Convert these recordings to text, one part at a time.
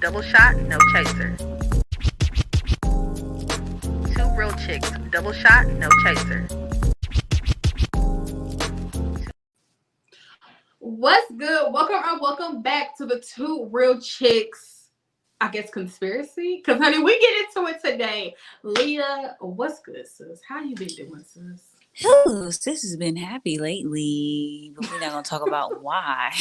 double shot, no chaser. Two real chicks, double shot, no chaser. What's good? Welcome back to the Two Real Chicks, I guess, conspiracy. Because, honey, we get into it today. Leah, what's good, sis? How you been doing, sis? Ooh, sis has been happy lately, but we're not gonna talk about why.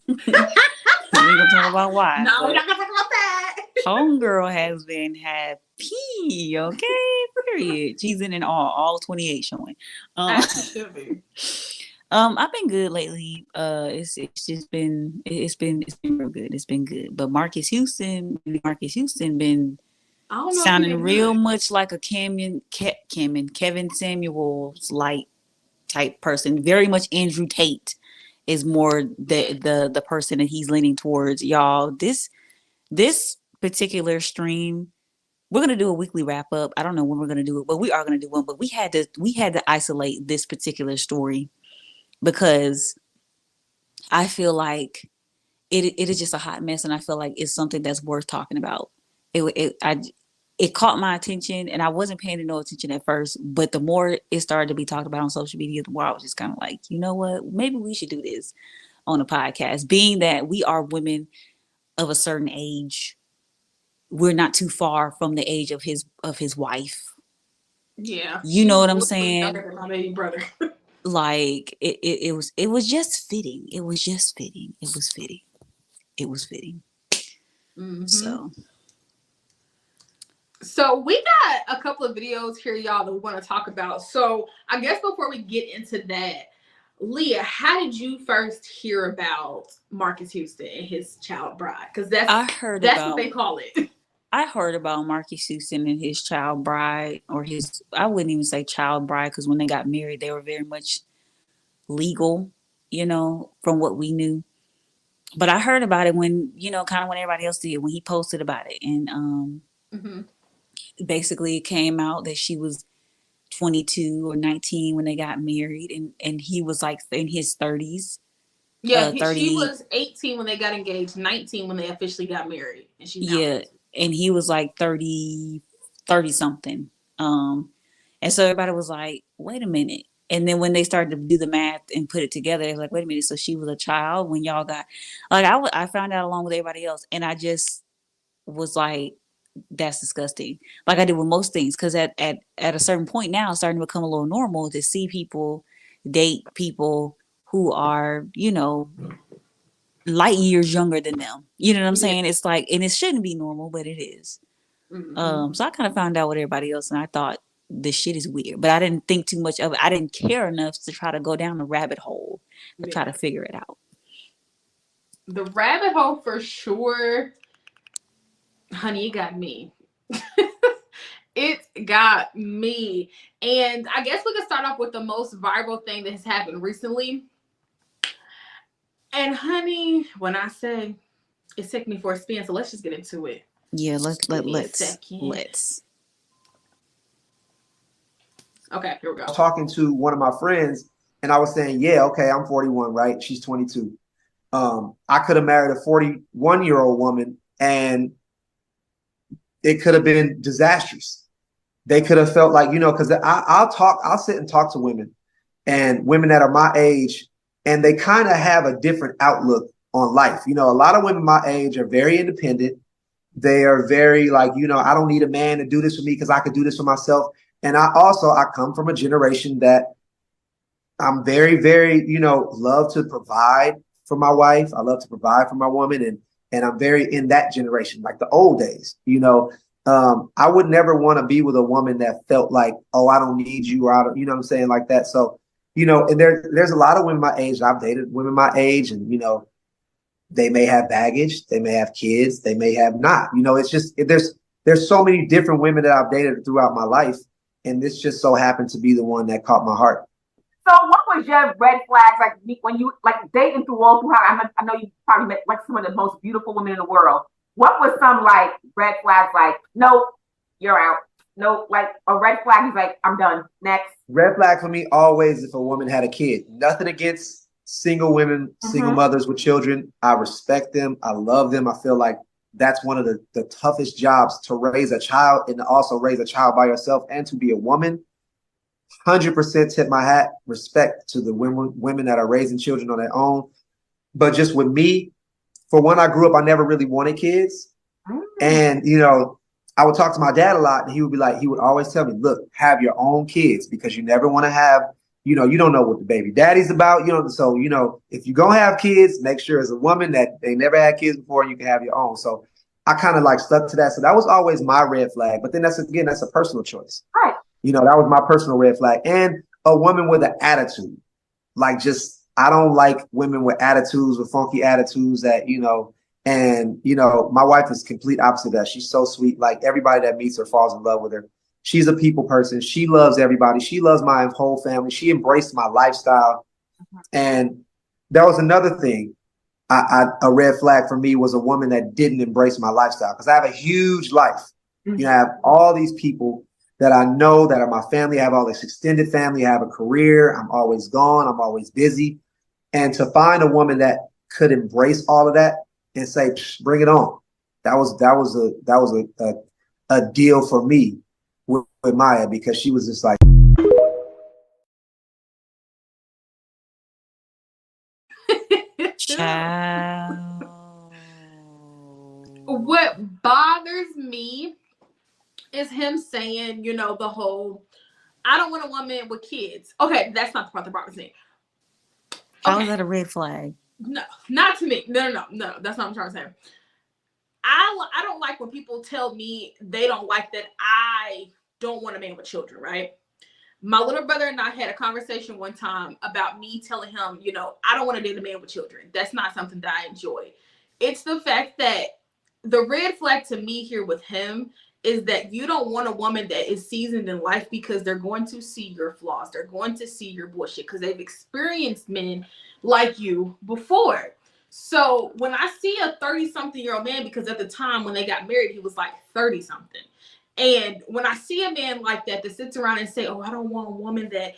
We're gonna talk about why. No, we're not gonna talk about that. Homegirl has been happy, okay? Period. She's in all 28 showing. As she should be. I've been good lately. It's just been real good. It's been good. But Marques Houston been sounding real much like a Kevin Samuels like type person. Very much Andrew Tate is more the person that he's leaning towards. Y'all, this particular stream, we're gonna do a weekly wrap up. I don't know when we're gonna do it, but we are gonna do one. But we had to isolate this particular story because I feel like it is just a hot mess, and I feel like it's something that's worth talking about. It caught my attention, and I wasn't paying no attention at first, but the more it started to be talked about on social media, the more I was just kind of like, you know what, maybe we should do this on a podcast. Being that we are women of a certain age, we're not too far from the age of his wife. Yeah, you know what I'm saying? Younger than my baby brother. Like it was just fitting. It was just fitting. It was fitting. It was fitting. Mm-hmm. So we got a couple of videos here, y'all, that we want to talk about. So I guess before we get into that, Leah, how did you first hear about Marques Houston and his child bride? Because that's what they call it. I heard about Marques Houston and his child bride, or I wouldn't even say child bride, because when they got married, they were very much legal, from what we knew. But I heard about it when, kind of when everybody else did, when he posted about it. And basically it came out that she was 22 or 19 when they got married, and he was like in his 30s. Yeah, she was 18 when they got engaged, 19 when they officially got married. And she's and he was like 30 something. And so everybody was like, wait a minute. And then when they started to do the math and put it together, they were like, wait a minute, so she was a child when y'all got, like, I found out along with everybody else, and I just was like, that's disgusting. Like I did with most things, because at a certain point now, it's starting to become a little normal to see people date people who are, light years younger than them. You know what I'm saying? It's like, and it shouldn't be normal, but it is. So I kind of found out with everybody else, and I thought this shit is weird, but I didn't think too much of it. I didn't care enough to try to go down the rabbit hole to try to figure it out. The rabbit hole for sure. Honey, it got me. It got me. And I guess we could start off with the most viral thing that has happened recently. And honey, when I say it took me for a spin, so let's just get into it. Yeah, let's. Okay, here we go. I was talking to one of my friends, and I was saying, yeah, okay, I'm 41, right? She's 22. I could have married a 41-year-old woman, and it could have been disastrous. They could have felt like, because I'll sit and talk to women, and women that are my age, and they kind of have a different outlook on life. A lot of women my age are very independent. They are very like, I don't need a man to do this for me because I could do this for myself. And I come from a generation that I'm very, very, love to provide for my wife. I love to provide for my woman. And I'm very in that generation, like the old days, I would never want to be with a woman that felt like, oh, I don't need you, or I don't, what I'm saying, like that. So, and there's a lot of women my age. I've dated women my age, and, they may have baggage, they may have kids, they may have not, it's just, there's so many different women that I've dated throughout my life. And this just so happened to be the one that caught my heart. So what was your red flags, like when you like dating through how I know you probably met like some of the most beautiful women in the world. What was some like red flags, like, nope, you're out. Nope, like a red flag is like, I'm done. Next. Red flag for me always if a woman had a kid. Nothing against single women, single mothers with children. I respect them. I love them. I feel like that's one of the toughest jobs, to raise a child and to also raise a child by yourself and to be a woman. 100% tip my hat, respect to the women that are raising children on their own. But just with me, for when I grew up, I never really wanted kids. And, I would talk to my dad a lot, and he would always tell me, look, have your own kids, because you never want to have, you don't know what the baby daddy's about. So, if you're going to have kids, make sure as a woman that they never had kids before, and you can have your own. So I kind of like stuck to that. So that was always my red flag. But then that's a personal choice. Right. That was my personal red flag. And a woman with an attitude. I don't like women with attitudes, with funky attitudes that, and, my wife is complete opposite of that. She's so sweet. Like, everybody that meets her falls in love with her. She's a people person. She loves everybody. She loves my whole family. She embraced my lifestyle. And that was another thing. A red flag for me was a woman that didn't embrace my lifestyle, because I have a huge life. I have all these people that I know that are my family. I have all this extended family. I have a career. I'm always gone. I'm always busy. And to find a woman that could embrace all of that and say, bring it on. That was a deal for me with Miya, because she was just like, Child. What bothers me is him saying, the whole, I don't want a woman with kids. Okay, that's not the part that bothers me. How is that a red flag? No, not to me. No, that's not what I'm trying to say. I don't like when people tell me they don't like that I don't want a man with children, right? My little brother and I had a conversation one time about me telling him, I don't want to date a man with children. That's not something that I enjoy. It's the fact that the red flag to me here with him is that you don't want a woman that is seasoned in life, because they're going to see your flaws. They're going to see your bullshit, because they've experienced men like you before. So when I see a 30-something-year-old man, because at the time when they got married, he was like 30-something. And when I see a man like that sits around and say, oh, I don't want a woman that,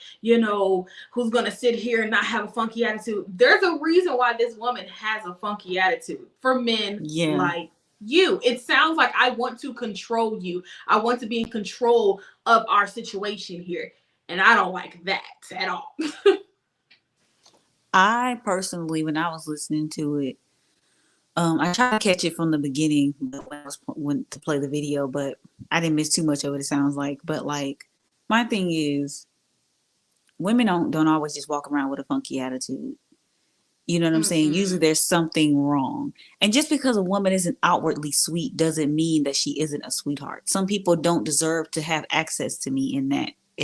who's going to sit here and not have a funky attitude. There's a reason why this woman has a funky attitude for men like you. It sounds like I want to control you. I want to be in control of our situation here. And I don't like that at all. I personally, when I was listening to it, I tried to catch it from the beginning when I went to play the video, but I didn't miss too much of it, it sounds like. But like, my thing is, women don't always just walk around with a funky attitude. You know what I'm saying? Usually there's something wrong. And just because a woman isn't outwardly sweet doesn't mean that she isn't a sweetheart. Some people don't deserve to have access to me in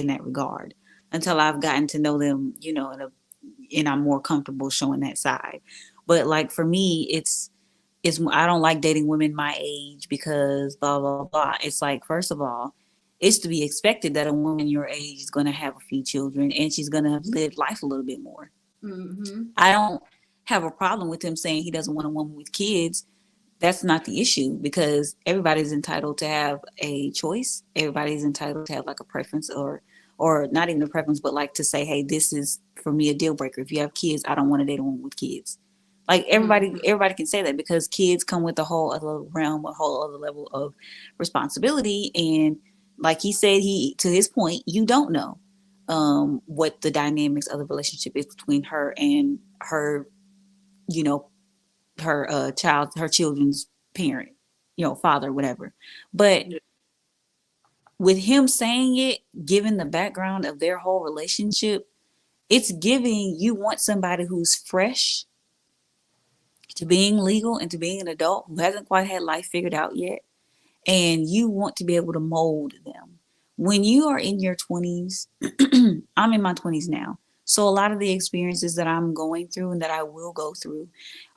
that regard until I've gotten to know them, and I'm more comfortable showing that side. But like, for me, it's I don't like dating women my age because blah blah blah. It's like, first of all, it's to be expected that a woman your age is going to have a few children and she's going to have lived life a little bit more. I don't have a problem with him saying he doesn't want a woman with kids. That's not the issue, because everybody's entitled to have a choice. Everybody's entitled to have like a preference, or not even a preference, but like to say, hey, this is for me a deal breaker. If you have kids, I don't want to date a woman with kids. Like, everybody can say that, because kids come with a whole other realm, a whole other level of responsibility. And like he said, to his point, you don't know what the dynamics of the relationship is between her and her, her children's parent, father, whatever. But with him saying it, given the background of their whole relationship, it's giving you want somebody who's fresh to being legal and to being an adult who hasn't quite had life figured out yet. And you want to be able to mold them. When you are in your 20s, I'm in my 20s now. So a lot of the experiences that I'm going through and that I will go through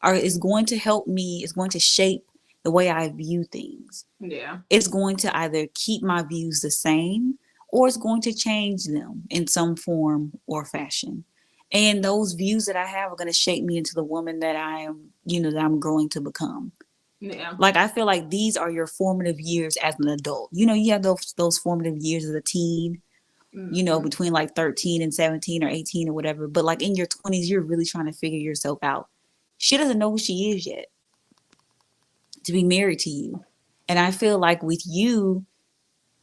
is going to help me, is going to shape the way I view things. Yeah. It's going to either keep my views the same, or it's going to change them in some form or fashion. And those views that I have are going to shape me into the woman that I am, that I'm growing to become. Yeah. Like, I feel like these are your formative years as an adult. You have those formative years as a teen, between like 13 and 17 or 18 or whatever. But like, in your 20s, you're really trying to figure yourself out. She doesn't know who she is yet. to be married to you. And I feel like with you,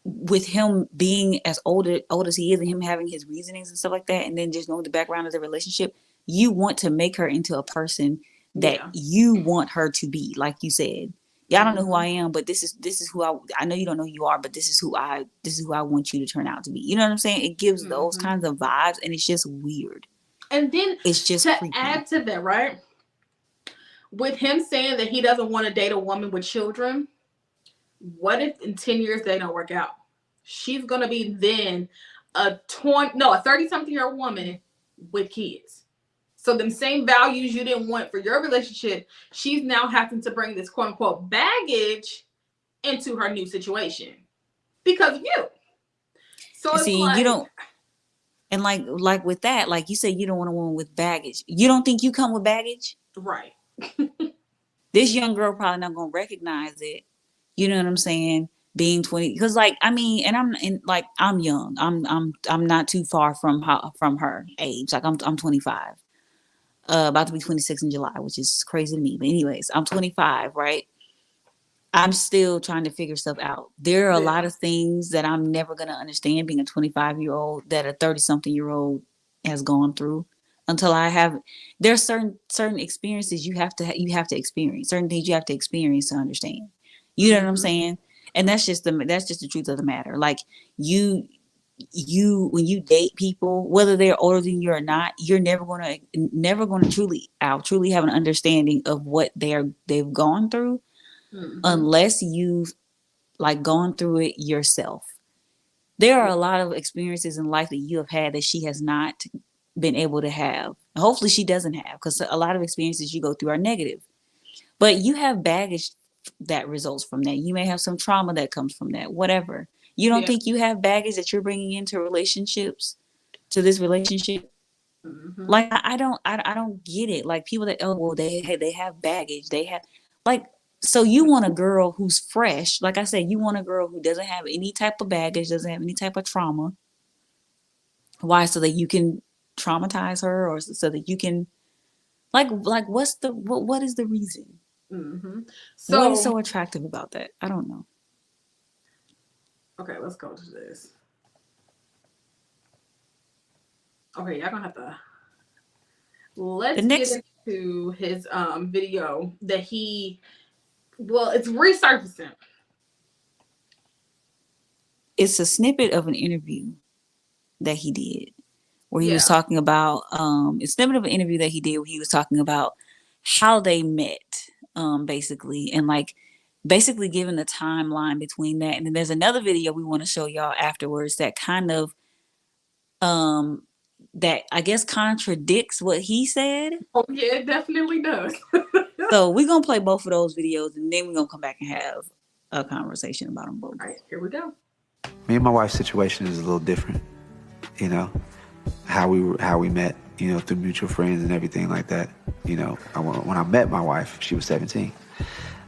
with him being as old as he is and him having his reasonings and stuff like that, and then just knowing the background of the relationship, you want to make her into a person that you want her to be, like you said. Yeah, I don't know who I am, but this is who I know you don't know who you are, but this is who I want you to turn out to be. You know what I'm saying? It gives those kinds of vibes, and it's just weird. And then it's just to creepy. Add to that, right? With him saying that he doesn't want to date a woman with children, what if in 10 years they don't work out? She's gonna be then a 30-something-year-old woman with kids. So them same values you didn't want for your relationship, she's now having to bring this quote unquote baggage into her new situation because of you. So it's see, like, you don't, and like with that, like you said, you don't want a woman with baggage. You don't think you come with baggage, right? This young girl probably not gonna recognize it. You know what I'm saying? Being 20, because like I mean, and I'm young. I'm not too far from her age. Like I'm 25. About to be 26 in July, which is crazy to me. But anyways, I'm 25, right? I'm still trying to figure stuff out. There are a lot of things that I'm never going to understand being a 25-year-old that a 30-something-year-old has gone through until I have. There's certain experiences you have to experience. Certain things you have to experience to understand. You know what I'm saying? And that's just the truth of the matter. Like you when you date people, whether they're older than you or not, you're never gonna truly have an understanding of what they've gone through unless you've like gone through it yourself. There are a lot of experiences in life that you have had that she has not been able to have. Hopefully she doesn't have, because a lot of experiences you go through are negative. But you have baggage that results from that. You may have some trauma that comes from that, whatever. You don't think you have baggage that you're bringing into to this relationship? Like I don't get it. Like people that they have baggage. They have like, so you want a girl who's fresh. Like I said, you want a girl who doesn't have any type of baggage, doesn't have any type of trauma. Why? So that you can traumatize her, or so that you can like what is the reason? So what is so attractive about that? I don't know. Okay, let's go to this. Okay, y'all gonna have to get into his video that it's resurfacing. It's a snippet of an interview that he did where he was talking about it's a snippet of an interview that he did where he was talking about how they met, basically, and like basically giving the timeline between that. And then there's another video we want to show y'all afterwards that kind of that I guess contradicts what he said. Oh yeah, it definitely does. So we're gonna play both of those videos and then we're gonna come back and have a conversation about them both. All right, here we go. Me and my wife's situation is a little different, you know, how we met, you know, through mutual friends and everything like that. You know, when I met my wife, she was 17.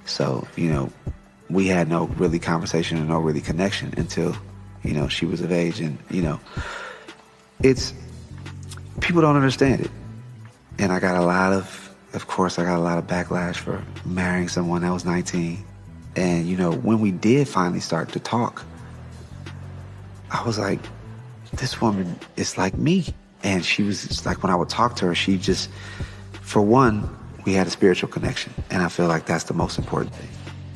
So, you know, we had no really conversation and no really connection until, you know, she was of age. And, you know, people don't understand it. And I got a lot of backlash for marrying someone that was 19. And, you know, when we did finally start to talk, I was like, this woman is like me. And she was just like, when I would talk to her, she just, for one, we had a spiritual connection. And I feel like that's the most important thing.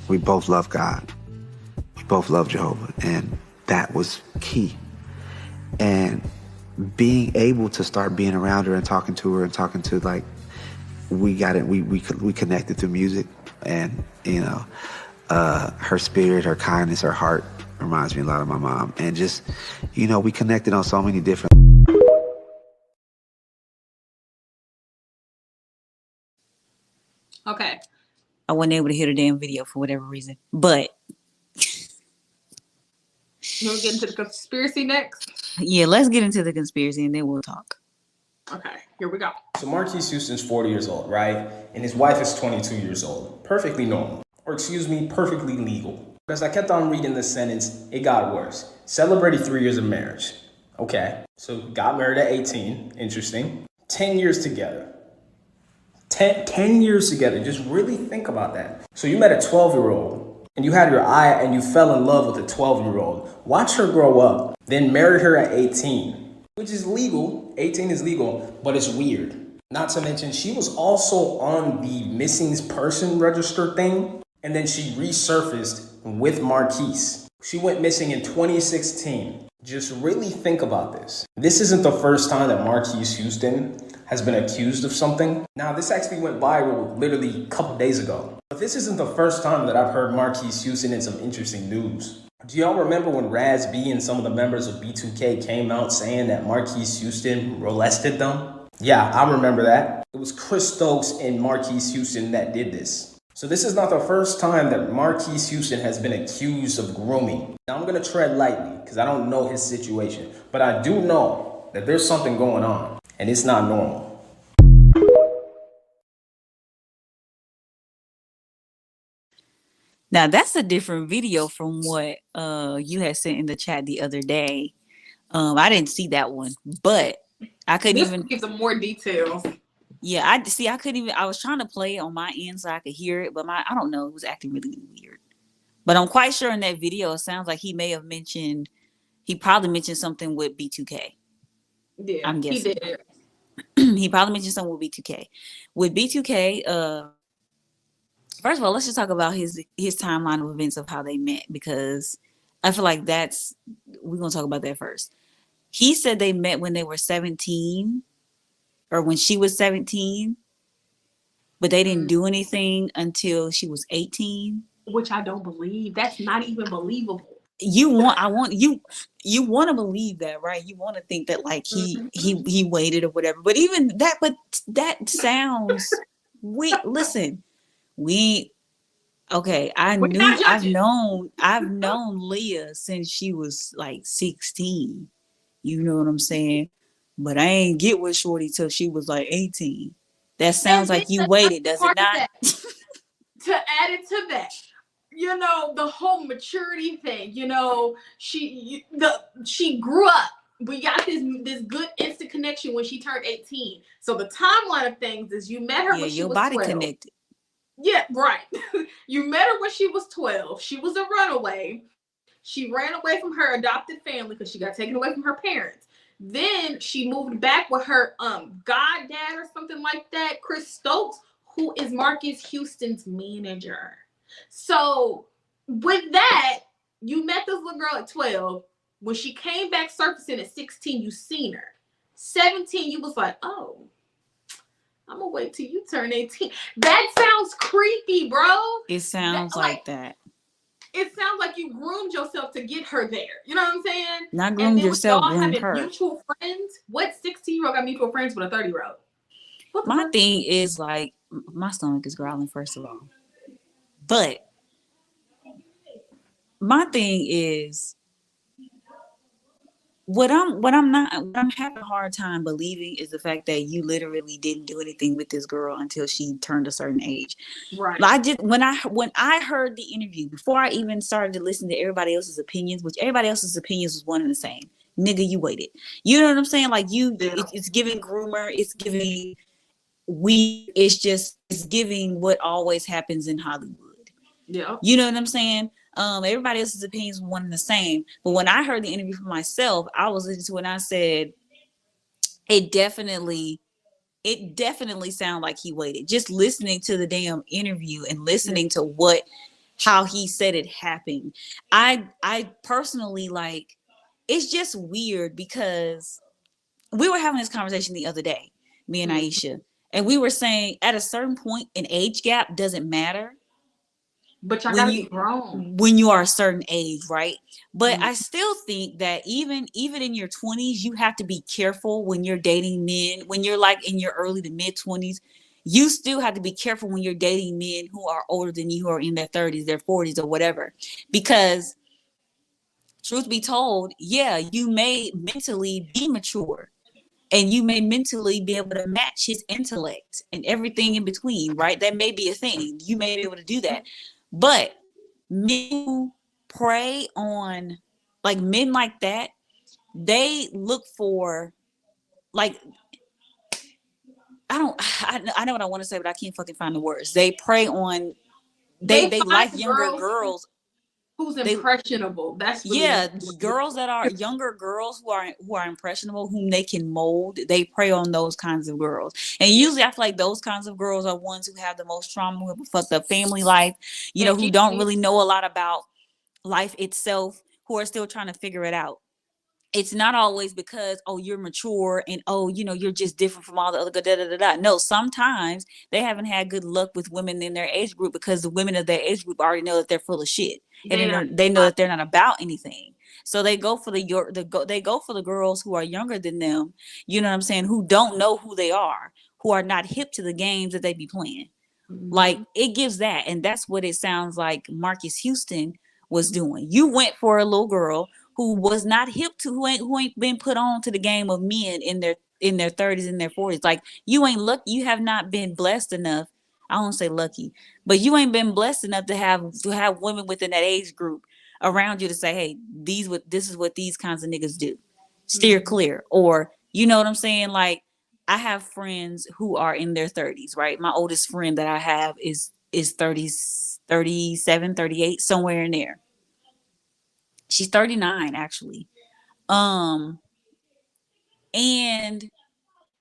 We both love God. We both love Jehovah. And that was key. And being able to start being around her and talking to her and talking to, like, we got it. We connected through music. And, you know, her spirit, her kindness, her heart reminds me a lot of my mom. And just, you know, we connected on so many different. Okay. I wasn't able to hear the damn video for whatever reason. But you want to get into the conspiracy next? Yeah, let's get into the conspiracy and then we'll talk. Okay, here we go. So Marques Houston's 40 years old, right? And his wife is 22 years old. Perfectly normal. Or excuse me, perfectly legal. As I kept on reading this sentence, it got worse. Celebrated 3 years of marriage. Okay, so got married at 18. Interesting. 10 years together. 10 years together. Just really think about that. So you met a 12-year-old and you had your eye and you fell in love with a 12-year-old. Watch her grow up, then married her at 18, which is legal. 18 is legal, but it's weird. Not to mention, she was also on the missing person register thing, and then she resurfaced with Marques. She went missing in 2016. Just really think about this. This isn't the first time that Marques Houston has been accused of something. Now, this actually went viral literally a couple days ago. But this isn't the first time that I've heard Marques Houston in some interesting news. Do y'all remember when Raz B and some of the members of B2K came out saying that Marques Houston molested them? Yeah, I remember that. It was Chris Stokes and Marques Houston that did this. So this is not the first time that Marques Houston has been accused of grooming. Now, I'm going to tread lightly because I don't know his situation. But I do know that there's something going on, and it's not normal. Now that's a different video from what you had sent in the chat the other day. I didn't see that one, but I couldn't This even gives some more details. Yeah, I couldn't even. I was trying to play it on my end so I could hear it, but I don't know, it was acting really weird. But I'm quite sure in that video, it sounds like he probably mentioned something with B2K. Yeah, I'm guessing. he did. He probably mentioned something with B2K. With B2K, first of all, let's just talk about his timeline of events of how they met, because I feel like we're gonna talk about that first. He said they met when they were 17, or when she was 17, but they didn't do anything until she was 18. Which I don't believe. That's not even believable. You want to believe that, right? You want to think that like he waited or whatever. But even that, that sounds listen, I've known Leah since she was like 16. You know what I'm saying? But I ain't get with Shorty till she was like 18. That sounds like you waited, does it not? To add it to that, the whole maturity thing, she grew up. We got this good instant connection when she turned 18. So the timeline of things is you met her when she was 12. Your body connected. Yeah, right. You met her when she was 12. She was a runaway. She ran away from her adopted family because she got taken away from her parents. Then she moved back with her goddad or something like that, Chris Stokes, who is Marques Houston's manager. So with that, you met this little girl at 12. When she came back surfacing at 16, you seen her. 17, you was like, oh, I'm gonna wait till you turn 18. That sounds creepy, bro. It sounds like that. It sounds like you groomed yourself to get her there. You know what I'm saying? Not groomed yourself, groomed her. Mutual friends. What 16-year-old got mutual friends with a 30-year-old? My thing is like, my stomach is growling, first of all. But my thing is, what I'm having a hard time believing is the fact that you literally didn't do anything with this girl until she turned a certain age. Right. When I heard the interview, before I even started to listen to everybody else's opinions, which everybody else's opinions was one and the same. Nigga, you waited. You know what I'm saying? Like it's giving groomer, it's giving it's giving what always happens in Hollywood. Yeah. You know what I'm saying? Everybody else's opinions were one and the same. But when I heard the interview for myself, I was listening to it and I said, it definitely sounded like he waited. Just listening to the damn interview and listening to how he said it happened. I personally, like, it's just weird because we were having this conversation the other day, me and Aisha, and we were saying at a certain point, an age gap doesn't matter. But y'all gotta be grown when you are a certain age, right? But I still think that even in your 20s, you have to be careful when you're dating men. When you're like in your early to mid 20s, you still have to be careful when you're dating men who are older than you, who are in their 30s, their 40s, or whatever. Because truth be told, yeah, you may mentally be mature. And you may mentally be able to match his intellect and everything in between, right? That may be a thing. You may be able to do that. But men who prey on, like, men like that, they look for, like, I know what I want to say, but I can't fucking find the words. They prey on, They they find like younger girls. who's They, impressionable. That's really yeah, what girls that are younger girls who are impressionable, whom they can mold. They prey on those kinds of girls, and usually I feel like those kinds of girls are ones who have the most trauma, who have a fucked up family life, you know, who don't really know a lot about life itself, who are still trying to figure it out. It's not always because, oh, you're mature and, oh, you know, you're just different from all the other da da da da. No, sometimes they haven't had good luck with women in their age group because the women of their age group already know that they're full of shit, and they know that they're not about anything. So they go for they go for the girls who are younger than them. You know what I'm saying? Who don't know who they are, who are not hip to the games that they be playing. Like, it gives that, and that's what it sounds like Marques Houston was doing. You went for a little girl who was not hip to, who ain't been put on to the game of men in their 30s and their 40s. Like, you ain't lucky, you have not been blessed enough. I don't say lucky, but you ain't been blessed enough to have women within that age group around you to say, hey, this is what these kinds of niggas do. Steer clear. Or, you know what I'm saying? Like, I have friends who are in their 30s, right? My oldest friend that I have is 30s, 37, 38, somewhere in there. She's 39 actually. And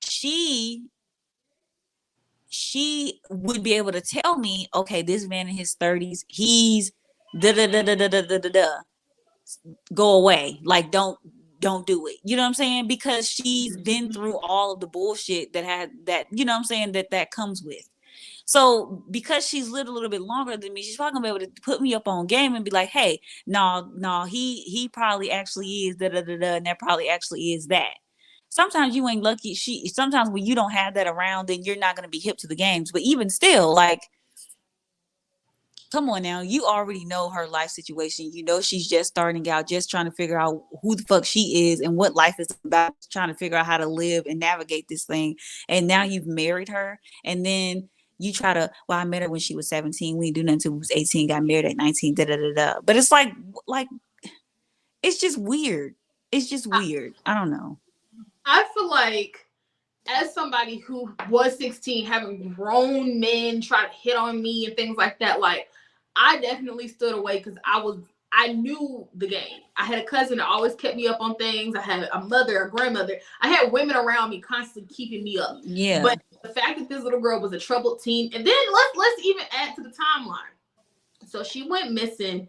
she would be able to tell me, okay, this man in his 30s, he's da da da da da da da da. Go away. Like, don't do it. You know what I'm saying? Because she's been through all of the bullshit that you know what I'm saying, that comes with. So because she's lived a little bit longer than me, she's probably gonna be able to put me up on game and be like, hey, no, he probably actually is da da da da, and that probably actually is that. Sometimes you ain't lucky. Sometimes when you don't have that around, then you're not gonna be hip to the games. But even still, like, come on now, you already know her life situation. You know she's just starting out, just trying to figure out who the fuck she is and what life is about, trying to figure out how to live and navigate this thing. And now you've married her, and then you try to, well, I met her when she was 17. We didn't do nothing until we was 18, got married at 19, da da da da. But it's like it's just weird. It's just weird. I don't know. I feel like, as somebody who was 16, having grown men try to hit on me and things like that, like, I definitely stood away because I knew the game. I had a cousin that always kept me up on things. I had a mother, a grandmother. I had women around me constantly keeping me up. Yeah. But the fact that this little girl was a troubled teen, and then let's even add to the timeline. So she went missing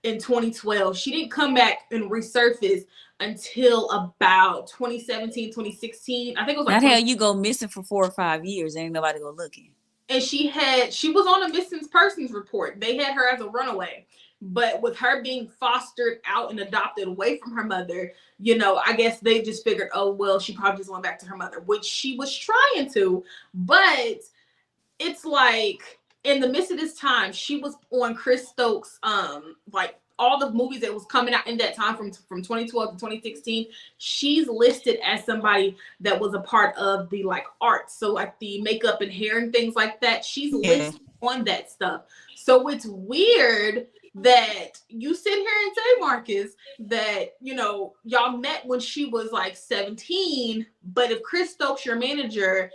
in 2012. She didn't come back and resurface until about 2017, 2016. I think it was like that hell you go missing for 4 or 5 years, ain't nobody go looking. And she was on a missing persons report. They had her as a runaway. But with her being fostered out and adopted away from her mother, you know, I guess they just figured, oh, well, she probably just went back to her mother, which she was trying to. But it's like, in the midst of this time, she was on Chris Stokes, like, all the movies that was coming out in that time from 2012 to 2016, she's listed as somebody that was a part of the, like, arts. So, like, the makeup and hair and things like that. She's listed on that stuff. So it's weird that you sit here and say, Marques, that, you know, y'all met when she was like 17, but if Chris Stokes, your manager,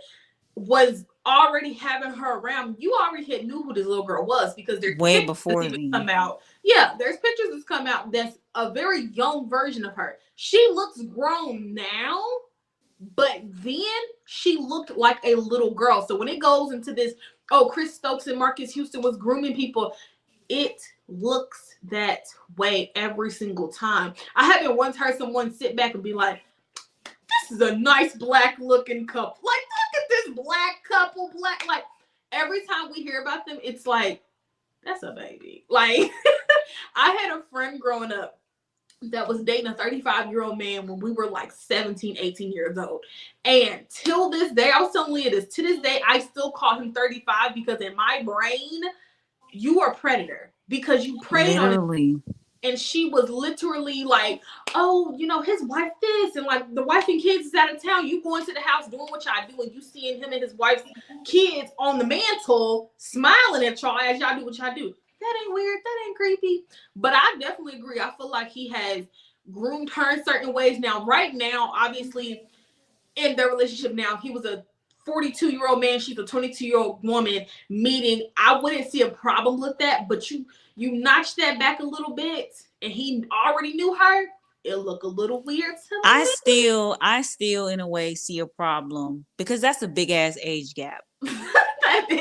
was already having her around, you already had knew who this little girl was, because there's way pictures before that's even then. come out. Yeah, there's pictures that's come out that's a very young version of her. She looks grown now, but then she looked like a little girl. So when it goes into this, oh, Chris Stokes and Marques Houston was grooming people, it looks that way every single time. I haven't once heard someone sit back and be like, this is a nice black looking couple. Like, look at this black couple, like, every time we hear about them, it's like, that's a baby. Like, I had a friend growing up that was dating a 35-year-old man when we were like 17, 18 years old. And till this day, I was telling Leah this, to this day, I still call him 35 because in my brain, you are a predator because you preyed on it. And she was literally like, oh, you know, his wife this, and like the wife and kids is out of town. You going to the house doing what y'all do, and you seeing him and his wife's kids on the mantle smiling at y'all as y'all do what y'all do. That ain't weird. That ain't creepy. But I definitely agree. I feel like he has groomed her in certain ways. Now, right now, obviously, in their relationship now, he was a 42-year-old man, she's a 22-year-old woman meeting. I wouldn't see a problem with that, but you notch that back a little bit and he already knew her, it'll look a little weird to me. I still in a way see a problem because that's a big ass age gap.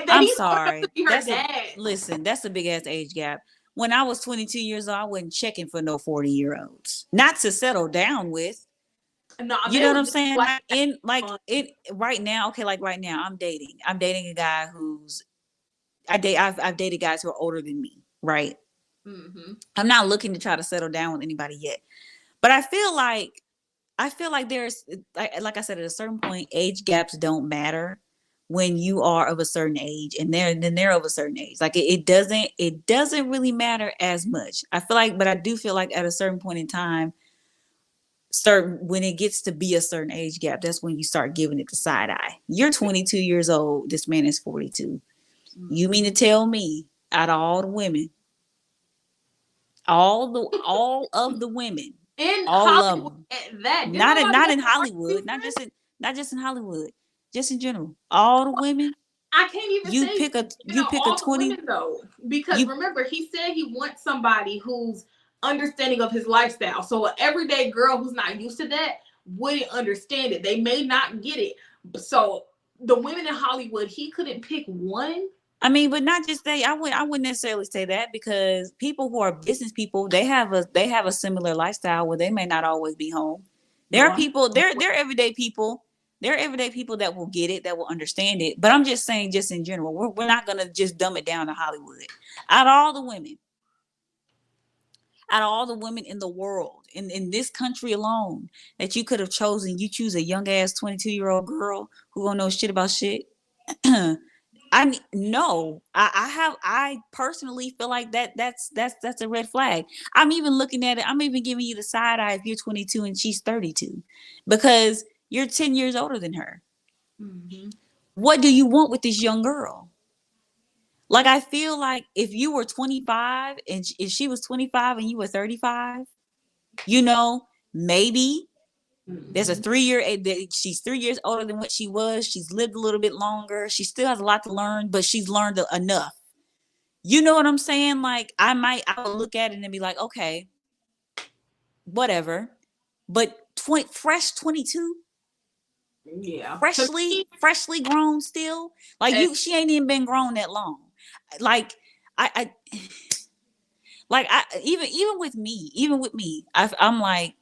I'm sorry. That's a big ass age gap. When I was 22 years old, I wasn't checking for no 40-year-olds. Not to settle down with. No, you know what I'm saying? Right now, okay, like right now, I'm dating a guy who's I've dated guys who are older than me, right? Mm-hmm. I'm not looking to try to settle down with anybody yet. But I feel like there's like I said, at a certain point, age gaps don't matter when you are of a certain age and they're of a certain age. Like it doesn't really matter as much. But I do feel like at a certain point in time, when it gets to be a certain age gap, that's when you start giving it the side eye. You're 22 years old. This man is 42. Mm-hmm. You mean to tell me out of all the women, all of the women, in all Hollywood, of them, that not in Hollywood, not just in Hollywood, just in general, all the women. I can't even you say pick a 20 women, though, because remember he said he wants somebody who's understanding of his lifestyle. So an everyday girl who's not used to that wouldn't understand it. They may not get it. So the women in Hollywood, he couldn't pick one. I mean, but not just they. I wouldn't necessarily say that because people who are business people, they have a similar lifestyle where they may not always be home. There are people, they're everyday people. There are everyday people that will get it, that will understand it. But I'm just saying, just in general, we're not gonna just dumb it down to Hollywood. Out of all the women in the world, in this country alone, that you could have chosen, you choose a young ass 22-year-old girl who don't know shit about shit. I mean, no, I personally feel like that's a red flag. I'm even looking at it. I'm even giving you the side eye if you're 22 and she's 32, because you're 10 years older than her. Mm-hmm. What do you want with this young girl? Like, I feel like if you were 25 and if she was 25 and you were 35, maybe. There's a 3-year. She's 3 years older than what she was. She's lived a little bit longer. She still has a lot to learn, but she's learned enough. You know what I'm saying? Like, I would look at it and be like, okay, whatever. But fresh 22, yeah, freshly grown still. Like she ain't even been grown that long. Like even with me, I'm like,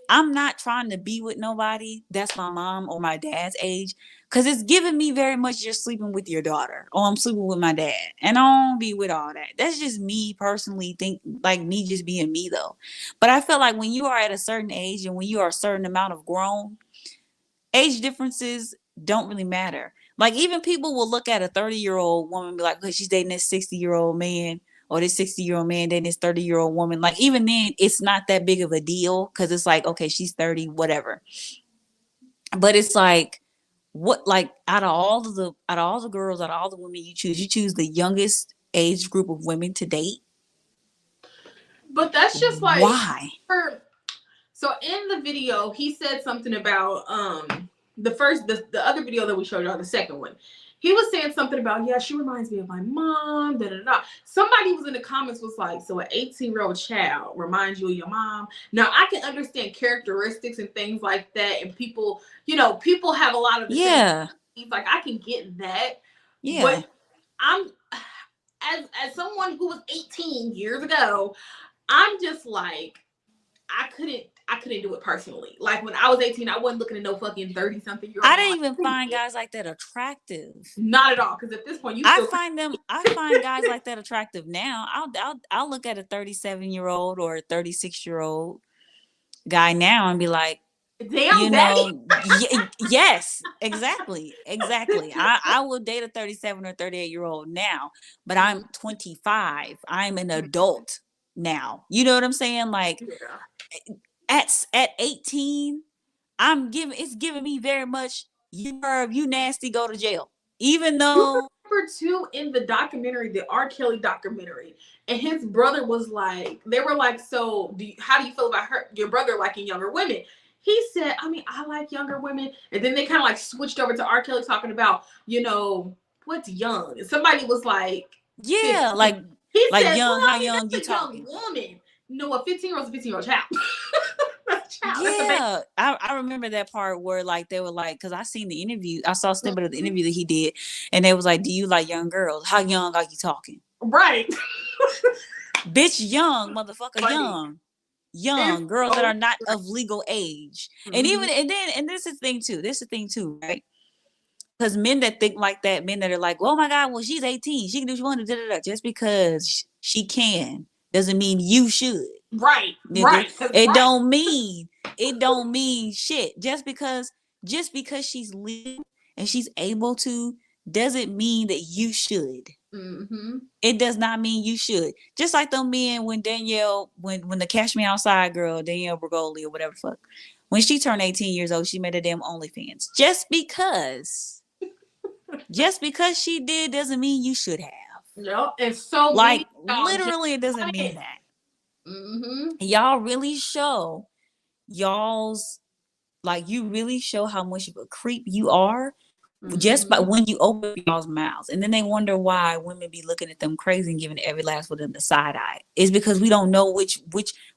I'm not trying to be with nobody that's my mom or my dad's age, because it's giving me very much you're sleeping with your daughter or I'm sleeping with my dad, and I don't be with all that. That's just me personally, me just being me though. But I feel like when you are at a certain age and when you are a certain amount of grown, age differences don't really matter. Like, even people will look at a 30-year-old woman and be like, okay, she's dating this 60-year-old man, or this 60-year-old man dating this 30-year-old woman. Like, even then, it's not that big of a deal, because it's like, okay, she's 30, whatever. But it's like, out of all the girls, out of all the women you choose the youngest age group of women to date. But that's just like, why? So in the video, he said something about the other video that we showed y'all, the second one. He was saying something about, yeah, she reminds me of my mom, da da da. Somebody was in the comments was like, so an 18-year-old child reminds you of your mom. Now, I can understand characteristics and things like that, and people have a lot of the same things. Like, I can get that. Yeah. But I'm as someone who was 18 years ago, I'm just like, I couldn't do it personally. Like, when I was 18, I wasn't looking at no fucking 30-something-year-old. I didn't even find guys like that attractive. Not at all. Because at this point, I find guys like that attractive now. I'll look at a 37-year-old or a 36-year-old guy now and be like, damn, yes, exactly. I will date a 37 or 38-year-old now, but I'm 25. I'm an adult now. You know what I'm saying? Like, at 18, it's giving me very much, you nasty, go to jail. Even though, you remember too, in the documentary, the R. Kelly documentary, and his brother was like, they were like, so how do you feel about your brother liking younger women? he said, I mean, I like younger women. And then they kind of like switched over to R. Kelly talking about, what's young? And somebody was like, Yeah, 15. like He like said, young. well, How I mean, young you that's a young talking? woman. No, a 15-year-old is a 15-year-old child. That's a child. That's a baby. Yeah, I remember that part where like they were like, because I seen the interview, I saw a snippet of the interview that he did, and they was like, "Do you like young girls? How young are you talking?" Right. Bitch, young motherfucker, Funny. young girls that are not of legal age, and even and this is the thing too. This is the thing too, right? Because men that think like that, men that are like, "Oh my God, well she's 18, she can do what she wants to do." Just because she can doesn't mean you should. Right. Nigga. Right. It don't mean shit. Just because she's legal and she's able to doesn't mean that you should. It does not mean you should. Just like them men when Danielle, when the Cash Me Outside girl, Danielle Bergoli or whatever the fuck, when she turned 18 years old, she made a damn OnlyFans. Just because she did doesn't mean you should have. Yep. And so like many literally it doesn't mean that. Y'all really show y'all's like you really show how much of a creep you are just by when you open y'all's mouths, and then they wonder why women be looking at them crazy and giving every last one of them the side eye. It's because we don't know which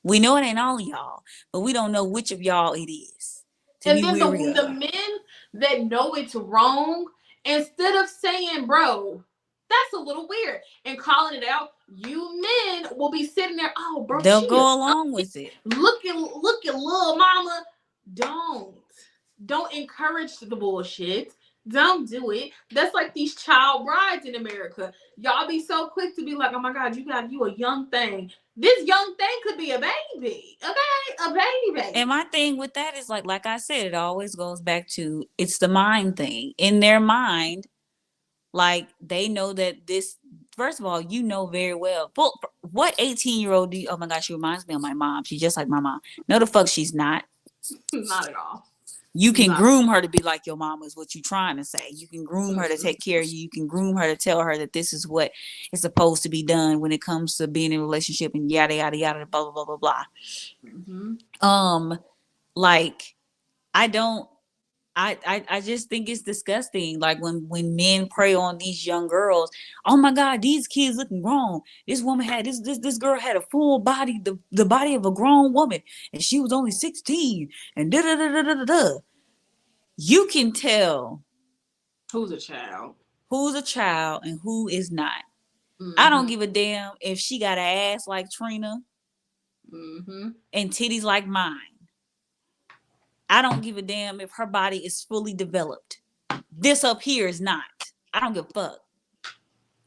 we know it ain't all of y'all, but we don't know which of y'all it is. And then the men that know it's wrong, instead of saying, "Bro, that's a little weird," and calling it out, you men will be sitting there, "Oh, bro, they'll go along with it. Look at little mama." Don't encourage the bullshit. Don't do it. That's like these child brides in America. Y'all be so quick to be like, "Oh my God, you a young thing." This young thing could be a baby. Okay? A baby. And my thing with that is like I said, it always goes back to it's the mind thing. In their mind, like they know that this, first of all, you know very well. What 18-year-old do you, oh my gosh, she reminds me of my mom. She's just like my mom. No, the fuck she's not. Not at all. You can groom her to be like your mama is what you're trying to say. You can groom her to take care of you. You can groom her to tell her that this is what is supposed to be done when it comes to being in a relationship and yada, yada, yada, blah, blah, blah, blah, blah. Like, I just think it's disgusting. Like when men prey on these young girls, oh my God, these kids looking grown. This woman had this girl had a full body, the body of a grown woman, and she was only 16. And da da da da da da. You can tell who's a child and who is not. I don't give a damn if she got an ass like Trina and titties like mine. I don't give a damn if her body is fully developed. This up here is not. I don't give a fuck.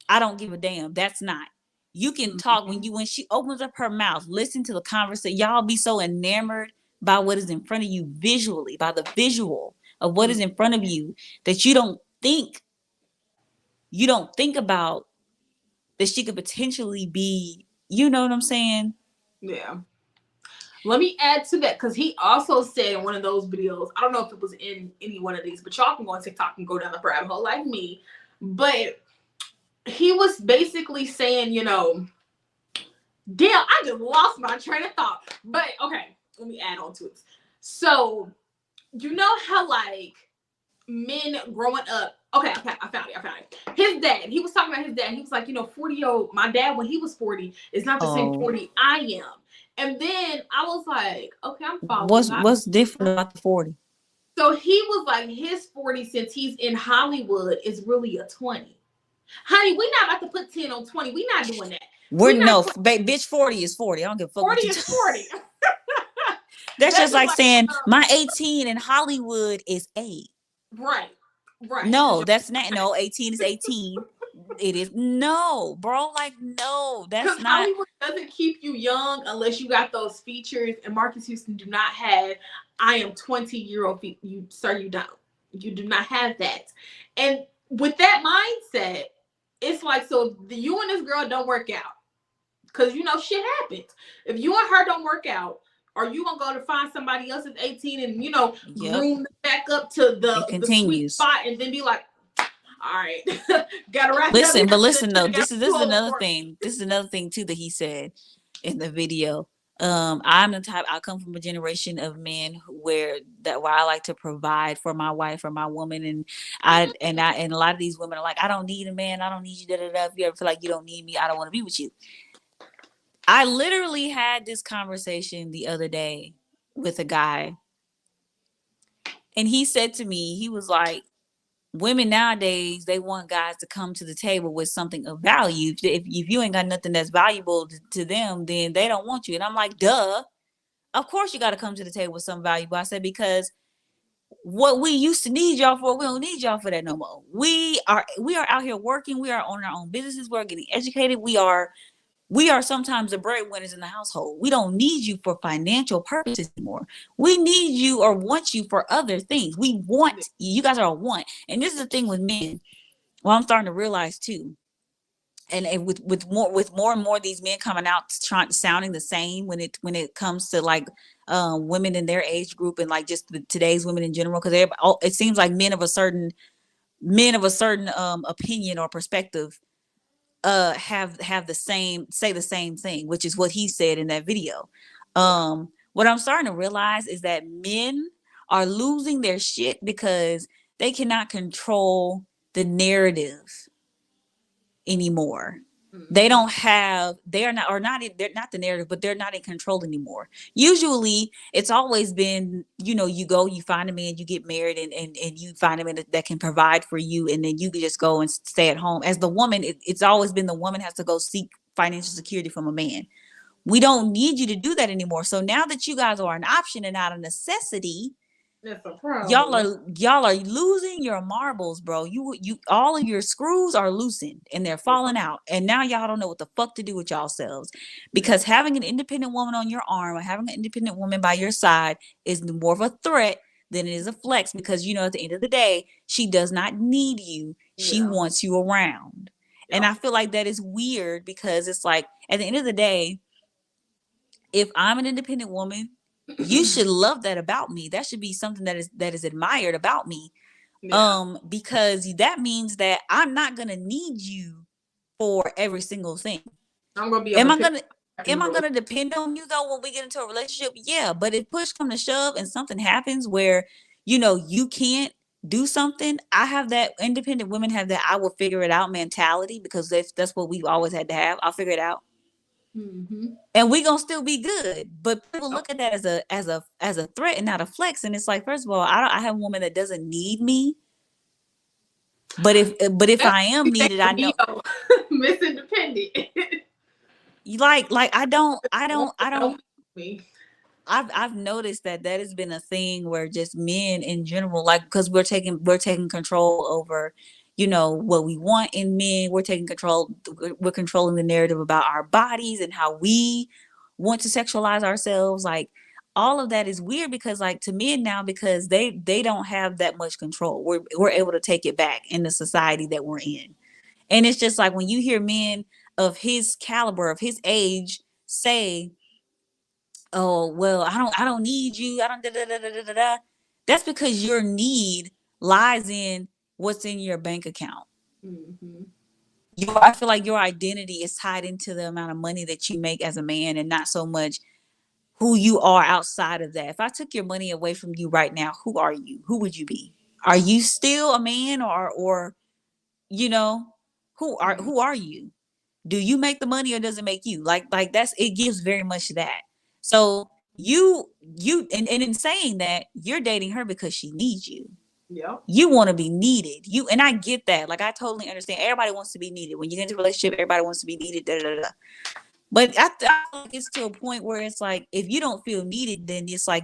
I don't give a damn. That's not. You can talk when she opens up her mouth, listen to the conversation. Y'all be so enamored by what is in front of you visually, by the visual of what is in front of you, that you don't think about that she could potentially be, you know what I'm saying? Yeah. Let me add to that, because he also said in one of those videos, I don't know if it was in any one of these, but y'all can go on TikTok and go down the rabbit hole like me. But he was basically saying, damn, I just lost my train of thought. But okay, let me add on to it. So, you know how like men growing up, okay, I found it. His dad, he was talking about his dad. He was like, 40-year-old, my dad when he was 40 is not the same 40 I am. And then I was like, okay, I'm following. What's different about the 40? So he was like, his 40 since he's in Hollywood is really a 20. Honey, we not about to put 10 on 20. We not doing that. Bitch, 40 is 40. I don't give a fuck. 40 is 40. That's just like saying my 18 in Hollywood is 8. Right. No, that's not. No, 18 is 18. It is no, bro. Like no, that's not. Hollywood doesn't keep you young unless you got those features. And Marques Houston do not have. I am 20-year-old. You don't. You do not have that. And with that mindset, it's like, so you and this girl don't work out, because shit happens. If you and her don't work out, are you gonna go to find somebody else at 18 and groom them back up to the sweet spot and then be like, all right, gotta wrap listen, but listen though, this is another thing. This is another thing too that he said in the video. I'm the type, I come from a generation of men where I like to provide for my wife or my woman, and a lot of these women are like, I don't need a man, I don't need you, da da da. If you ever feel like you don't need me, I don't want to be with you. I literally had this conversation the other day with a guy, and he said to me, he was like, women nowadays, they want guys to come to the table with something of value. If you ain't got nothing that's valuable to them, then they don't want you. And I'm like, duh. Of course you got to come to the table with something valuable. I said, because what we used to need y'all for, we don't need y'all for that no more. We are out here working. We are owning our own businesses. We're getting educated. We are sometimes the breadwinners in the household. We don't need you for financial purposes anymore. We need you or want you for other things. We want you. You guys are a want. And this is the thing with men. Well, I'm starting to realize too. And with more and more of these men coming out sounding the same when it comes to like women in their age group and like just today's women in general, because it seems like men of a certain opinion or perspective have say the same thing, which is what he said in that video. What I'm starting to realize is that men are losing their shit because they cannot control the narrative anymore. They're not the narrative, but they're not in control anymore. Usually it's always been, you find a man, you get married, and you find a man that can provide for you, and then you can just go and stay at home. As the woman, it's always been the woman has to go seek financial security from a man. We don't need you to do that anymore. So now that you guys are an option and not a necessity, that's a problem. Y'all are losing your marbles, bro. You all of your screws are loosened and they're falling out. And now y'all don't know what the fuck to do with yourselves. Because having an independent woman on your arm or having an independent woman by your side is more of a threat than it is a flex, because at the end of the day, she does not need you. She wants you around. And I feel like that is weird, because it's like at the end of the day, if I'm an independent woman, you should love that about me. That should be something that is admired about me. Because that means that I'm not gonna need you for every single thing. I'm gonna be am I gonna depend on you though when we get into a relationship? Yeah, but if push come to shove and something happens where you can't do something, I have that, independent women have that I will figure it out mentality, because that's what we've always had to have. I'll figure it out. And we gonna still be good, but people look at that as a threat and not a flex. And it's like, first of all, I have a woman that doesn't need me, but if I am needed, I know Miss Independent. like I don't. I've noticed that has been a thing where just men in general, like, because we're taking control over what we want in men. We're controlling the narrative about our bodies and how we want to sexualize ourselves. Like, all of that is weird, because like to men now, because they don't have that much control. We're able to take it back in the society that we're in. And it's just like when you hear men of his caliber, of his age, say, oh, well, I don't need you, I don't da, da, da, da, da, da. That's because your need lies in what's in your bank account. I feel like your identity is tied into the amount of money that you make as a man, and not so much who you are outside of that. If I took your money away from you right now, who are you? Who would you be? Are you still a man, or who are you? Do you make the money, or does it make you? Like it gives very much that. So you and in saying that, you're dating her because she needs you. Yeah. You want to be needed. And I get that. Like, I totally understand. Everybody wants to be needed. When you get into a relationship, everybody wants to be needed. Da, da, da. But I think it's to a point where it's like, if you don't feel needed, then it's like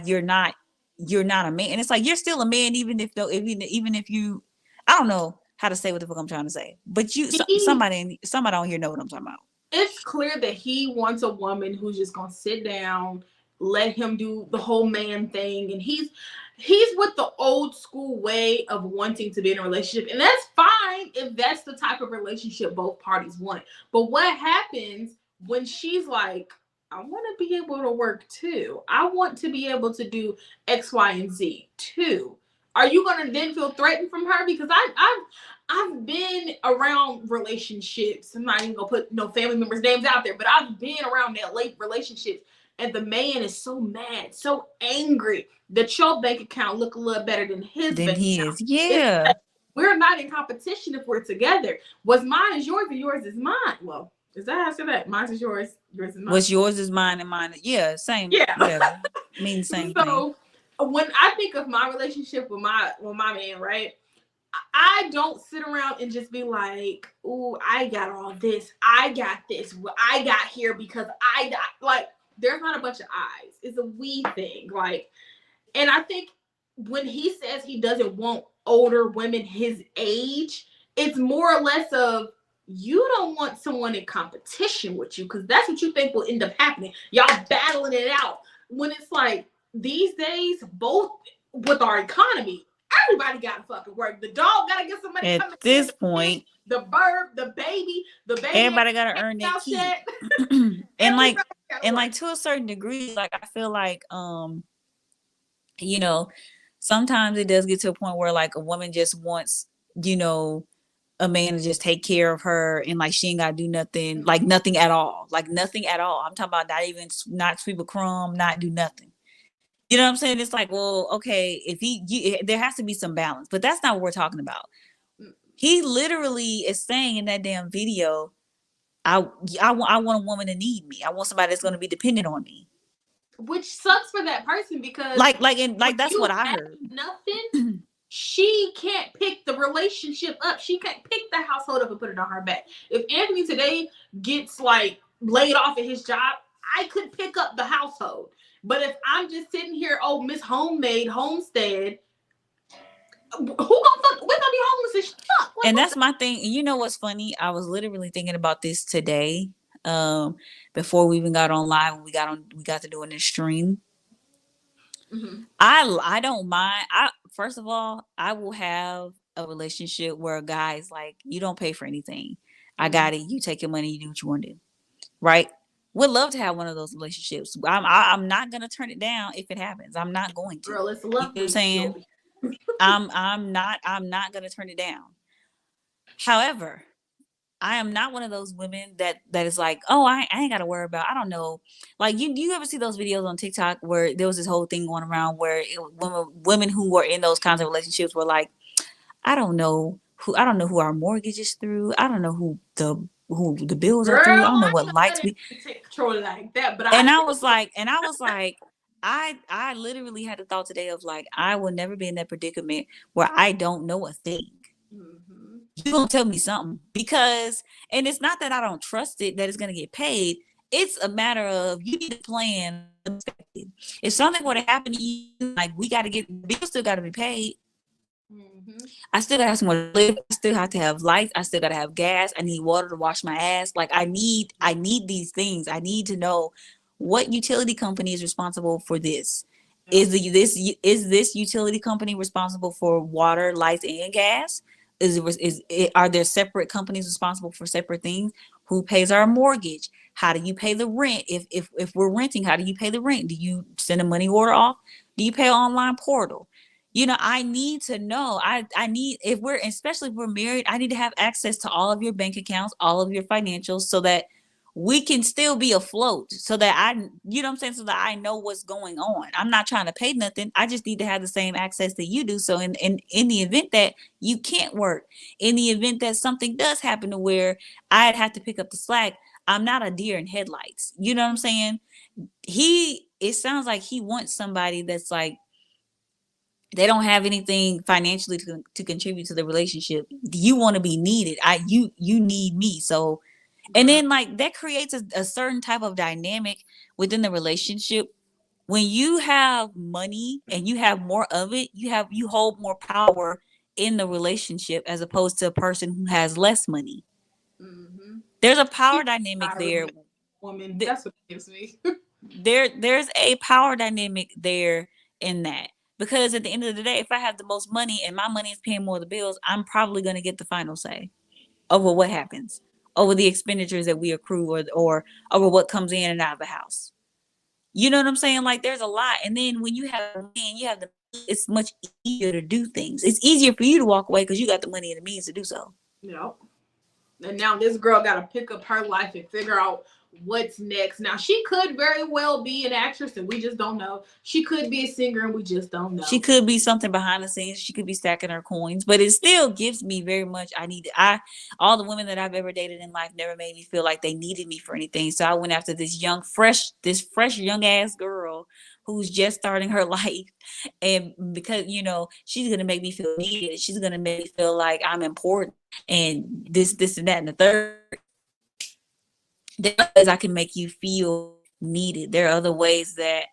you're not a man. And it's like, you're still a man, even if you, I don't know how to say what the fuck I'm trying to say. But somebody on here know what I'm talking about. It's clear that he wants a woman who's just gonna sit down, let him do the whole man thing, and he's with the old school way of wanting to be in a relationship, and that's fine if that's the type of relationship both parties want. But what happens when she's like, I want to be able to work too, I want to be able to do X, Y, and Z too, are you gonna then feel threatened from her? Because I've been around relationships. I'm not even gonna put no family members' names out there, but I've been around that late relationships, and the man is so mad, so angry that your bank account look a little better than his Then bank he account. is, yeah. Like, we're not in competition if we're together. What's mine is yours, and yours is mine. Well, is that how I say that? Mine is yours, yours is mine. What's yours is mine, and mine. Yeah, same. Yeah. Whatever. Mean the same thing. So when I think of my relationship with my man, right? I don't sit around and just be like, "Ooh, I got all this. I got this. I got here because I got." Like, there's not a bunch of eyes. It's a we thing. Like, and I think when he says he doesn't want older women his age, it's more or less of, you don't want someone in competition with you, because that's what you think will end up happening. Y'all battling it out. When it's like, these days, both with our economy, everybody gotta fucking work. The dog gotta get some money. At this point, the bird, the baby everybody gotta earn their keep. and like to a certain degree, like I feel like you know, sometimes it does get to a point where like a woman just wants, you know, a man to just take care of her, and like she ain't gotta do nothing, like nothing at all. Like nothing at all. I'm talking about not sweep a crumb, not do nothing. You know what I'm saying? It's like, well, okay, if there has to be some balance, but that's not what we're talking about. He literally is saying in that damn video, I want a woman to need me. I want somebody that's going to be dependent on me. Which sucks for that person, because like that's what I heard. Nothing. She can't pick the relationship up. She can't pick the household up and put it on her back. If Anthony today gets like laid off at his job, I could pick up the household. But if I'm just sitting here, oh, Miss Homemade, Homestead, who gonna fuck? We're gonna be homeless as fuck. And that's my thing. And you know what's funny? I was literally thinking about this today, before we even got on live. We got to doing this stream. Mm-hmm. I don't mind. First of all, I will have a relationship where a guy is like, you don't pay for anything. I got it. You take your money. You do what you want to do, right? Would love to have one of those relationships. I'm not gonna turn it down if it happens. I'm not going to. Girl, it's lovely. You know what I'm saying? I'm not gonna turn it down. However, I am not one of those women that is like, oh, I ain't gotta worry about, I don't know. Like you ever see those videos on TikTok where there was this whole thing going around where women who were in those kinds of relationships were like, I don't know who our mortgage is through. I don't know who the bills are through. I don't know what lights we take control like that. But I was like, I literally had the thought today of like, I will never be in that predicament where I don't know a thing. Mm-hmm. You gonna tell me something, because, and it's not that I don't trust it that it's gonna get paid. It's a matter of, you need a plan. If something were to happen to you, like we got to get, bills still got to be paid. Mm-hmm. I still gotta have somewhere to live. I still have to have lights. I still gotta have gas. I need water to wash my ass. Like I need these things. I need to know what utility company is responsible for this. Is this utility company responsible for water, lights, and gas? Are there separate companies responsible for separate things? Who pays our mortgage? How do you pay the rent? If we're renting, how do you pay the rent? Do you send a money order off? Do you pay an online portal? You know, I need to know. I need, especially if we're married, I need to have access to all of your bank accounts, all of your financials, so that we can still be afloat, so that you know what I'm saying? So that I know what's going on. I'm not trying to pay nothing. I just need to have the same access that you do. So in the event that you can't work, in the event that something does happen to where I'd have to pick up the slack, I'm not a deer in headlights. You know what I'm saying? It sounds like he wants somebody that's like, they don't have anything financially to contribute to the relationship. You want to be needed. You need me. So, and then like that creates a certain type of dynamic within the relationship. When you have money and you have more of it, you hold more power in the relationship as opposed to a person who has less money. Mm-hmm. There's a power dynamic there. Woman, that's what it gives me. There's a power dynamic there in that. Because at the end of the day, if I have the most money and my money is paying more of the bills, I'm probably going to get the final say over what happens, over the expenditures that we accrue, or over what comes in and out of the house. You know what I'm saying? Like there's a lot. And then when you have a man, you have the it's much easier to do things. It's easier for you to walk away because you got the money and the means to do so. Yep. And now this girl got to pick up her life and figure out what's next. Now, she could very well be an actress and we just don't know. She could be a singer and we just don't know. She could be something behind the scenes. She could be stacking her coins, but it still gives me very much. All the women that I've ever dated in life never made me feel like they needed me for anything. So I went after this fresh young ass girl who's just starting her life. And because, she's going to make me feel needed. She's going to make me feel like I'm important and this and that and the third. There are ways I can make you feel needed. There are other ways that,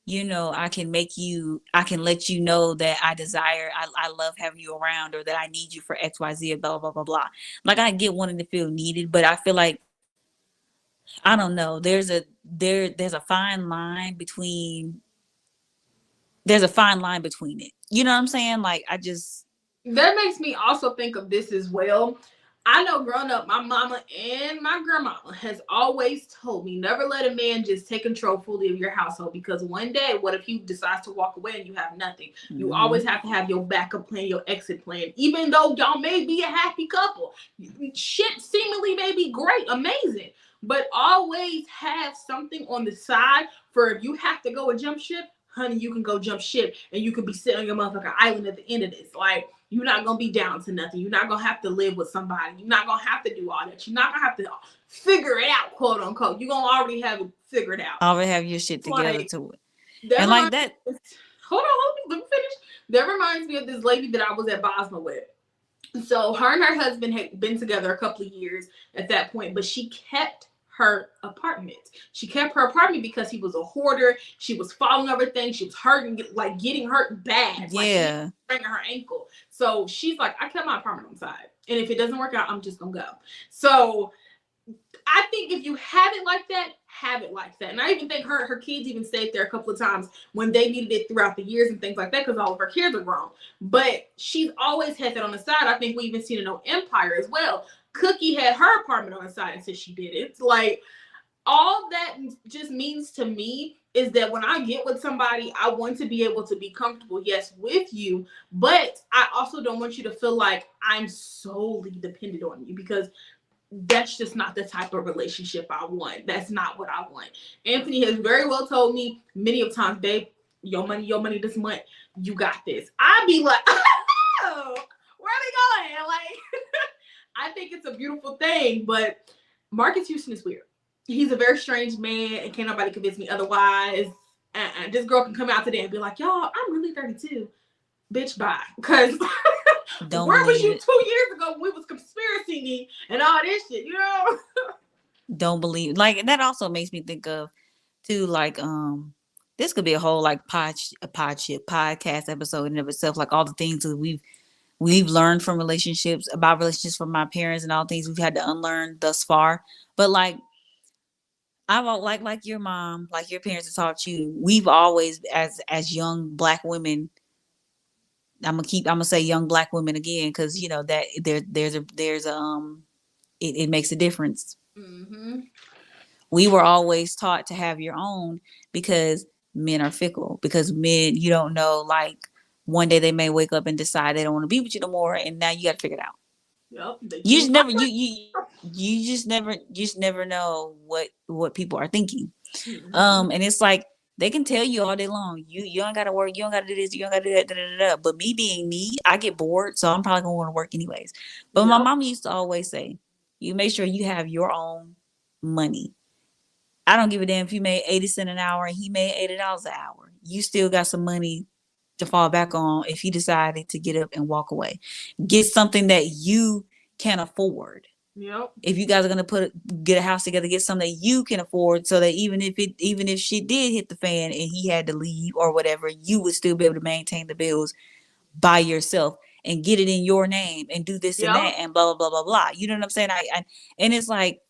I can let you know that I love having you around, or that I need you for XYZ, blah, blah, blah, blah. Like, I get wanting to feel needed, but I feel like, I don't know, there's a fine line between it. You know what I'm saying? Like, that makes me also think of this as well. I know growing up, my mama and my grandmama has always told me never let a man just take control fully of your household, because one day, what if he decides to walk away and you have nothing? Mm-hmm. You always have to have your backup plan, your exit plan. Even though y'all may be a happy couple, shit seemingly may be great, amazing, but always have something on the side for if you have to go and jump ship, honey, you can go jump ship and you can be sitting on your motherfucking island at the end of this. Like, you're not going to be down to nothing. You're not going to have to live with somebody. You're not going to have to do all that. You're not going to have to figure it out, quote unquote. You're going to already have it figured out. Already have your shit together to it. And like that. Hold on, let me finish. That reminds me of this lady that I was at Bosma with. So her and her husband had been together a couple of years at that point, but she kept her apartment. She kept her apartment because he was a hoarder. She was falling over things. She was hurting, like getting hurt bad. Yeah. Like breaking her ankle. So she's like, I kept my apartment on the side. And if it doesn't work out, I'm just going to go. So I think if you have it like that, have it like that. And I even think her kids even stayed there a couple of times when they needed it throughout the years and things like that, because all of her kids are grown. But she's always had that on the side. I think we even seen it on Empire as well. Cookie had her apartment on the side until she did it. It's like, all that just means to me is that when I get with somebody, I want to be able to be comfortable, yes, with you, but I also don't want you to feel like I'm solely dependent on you, because that's just not the type of relationship I want. That's not what I want. Anthony has very well told me many of times, babe, your money this month, you got this. I'd be like, oh, where are we going? Like, I think it's a beautiful thing, but Marques Houston is weird. He's a very strange man, and can't nobody convince me otherwise. This girl can come out today and be like, y'all, I'm really 32. Bitch, bye. Because where was you 2 years ago when we was conspiracy and all this shit, Don't believe. Like, that also makes me think of, too, like, this could be a whole, like, podcast episode in of itself, like all the things that we've learned from relationships, about relationships from my parents and all things we've had to unlearn thus far. But, like, I've like your mom, like your parents have taught you, we've always, as young Black women, I'm gonna say young Black women again, because that it makes a difference. Mm-hmm. We were always taught to have your own, because men are fickle, because men, you don't know, like, one day they may wake up and decide they don't want to be with you no more, and now you got to figure it out. Yep. You just never know what people are thinking. Mm-hmm. And it's like, they can tell you all day long, you don't gotta work, you don't gotta do this, you don't gotta do that, but me being me, I get bored, so I'm probably gonna want to work anyways. But my mom used to always say, you make sure you have your own money. I don't give a damn if you made 80 cents an hour and he made $80 an hour. You still got some money to fall back on if he decided to get up and walk away. Get something that you can afford. Yep. If you guys are gonna get a house together, get something that you can afford, so that even if shit did hit the fan and he had to leave or whatever, you would still be able to maintain the bills by yourself and get it in your name and do this and that and blah blah blah blah blah. You know what I'm saying? And it's like,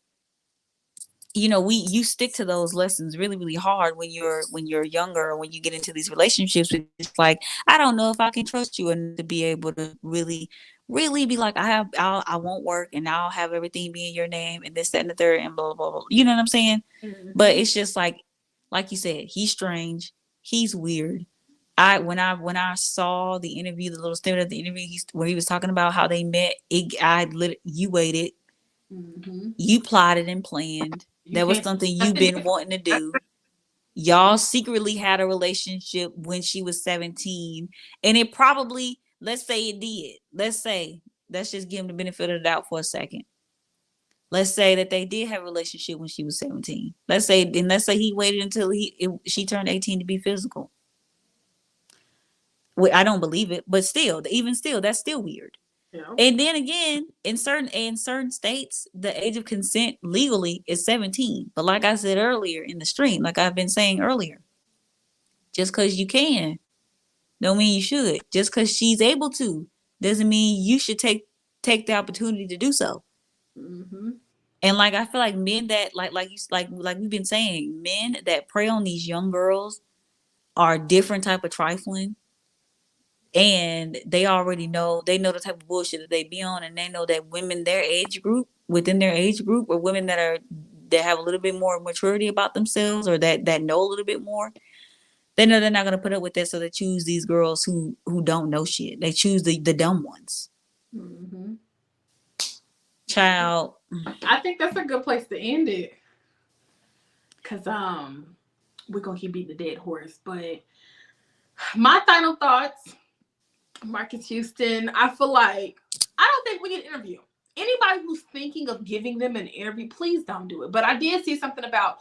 you stick to those lessons really, really hard when you're younger, or when you get into these relationships. It's like, I don't know if I can trust you enough to be able to really, really be like, I won't work and I'll have everything be in your name and this, that, and the third and blah, blah, blah. You know what I'm saying? Mm-hmm. But it's just like you said, he's strange. He's weird. When I saw the interview, the little snippet of the interview, where he was talking about how they met, you waited, you plotted and planned. That was something you've been wanting to do. Y'all secretly had a relationship when she was 17, and it probably, let's say it did. Let's just give him the benefit of the doubt for a second. Let's say that they did have a relationship when she was 17. Let's say he waited until she turned 18 to be physical. I don't believe it, but even still, that's still weird. Yeah. And then again, in certain states, the age of consent legally is 17. But like I said earlier in the stream, like I've been saying earlier, just because you can, don't mean you should. Just because she's able to, doesn't mean you should take the opportunity to do so. Mm-hmm. And like I feel like men that like we've been saying, men that prey on these young girls are a different type of trifling. And they already know, the type of bullshit that they be on, and they know that women within their age group, or women that have a little bit more maturity about themselves, or that know a little bit more, they know they're not going to put up with that, so they choose these girls who don't know shit. They choose the dumb ones. Mm-hmm. Child. I think that's a good place to end it, because we're going to keep beating the dead horse, but my final thoughts, Marques Houston, I feel like I don't think we need an interview. Anybody who's thinking of giving them an interview, please don't do it. But I did see something about,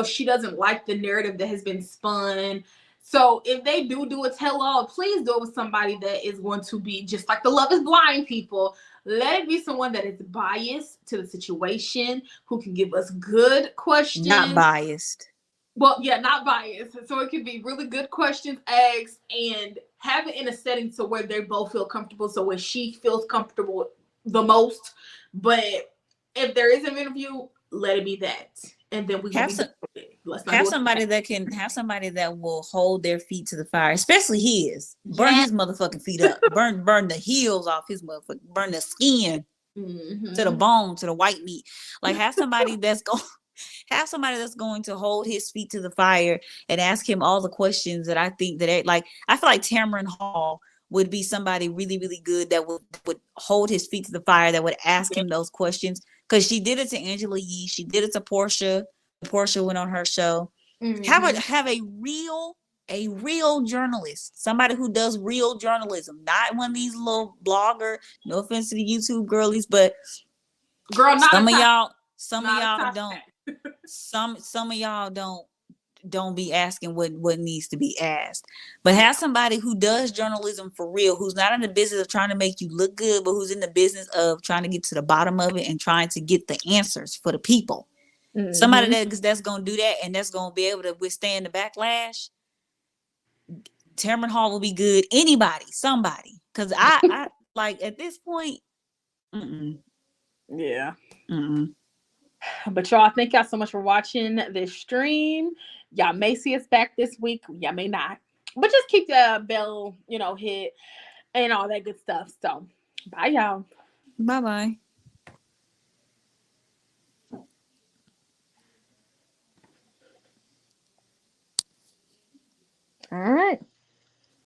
she doesn't like the narrative that has been spun. So if they do a tell-all, please do it with somebody that is going to be just like the Love is Blind people. Let it be someone that is biased to the situation, who can give us good questions. Not biased. Well, yeah, not biased. So it could be really good questions asked, and have it in a setting so where they both feel comfortable, so where she feels comfortable the most. But if there is an interview, let it be that. And then we have somebody that will hold their feet to the fire, especially his. Burn his motherfucking feet up. burn the heels off his motherfucking, burn the skin to the bone, to the white meat. Like have somebody that's going to hold his feet to the fire and ask him all the questions that I think that I feel like Tamron Hall would be somebody really, really good that would hold his feet to the fire, that would ask him those questions. Because she did it to Angela Yee. She did it to Portia. Portia went on her show. Mm-hmm. Have a real journalist, somebody who does real journalism, not one of these little blogger, no offense to the YouTube girlies, but some of y'all don't. Some of y'all don't be asking what needs to be asked. But have somebody who does journalism for real, who's not in the business of trying to make you look good, but who's in the business of trying to get to the bottom of it and trying to get the answers for the people. Mm-hmm. Somebody that's going to do that and that's going to be able to withstand the backlash. Tamron Hall will be good. Somebody. Because I like at this point. Yeah. But y'all, thank y'all so much for watching this stream. Y'all may see us back this week. Y'all may not. But just keep the bell, hit and all that good stuff. So, bye, y'all. Bye-bye.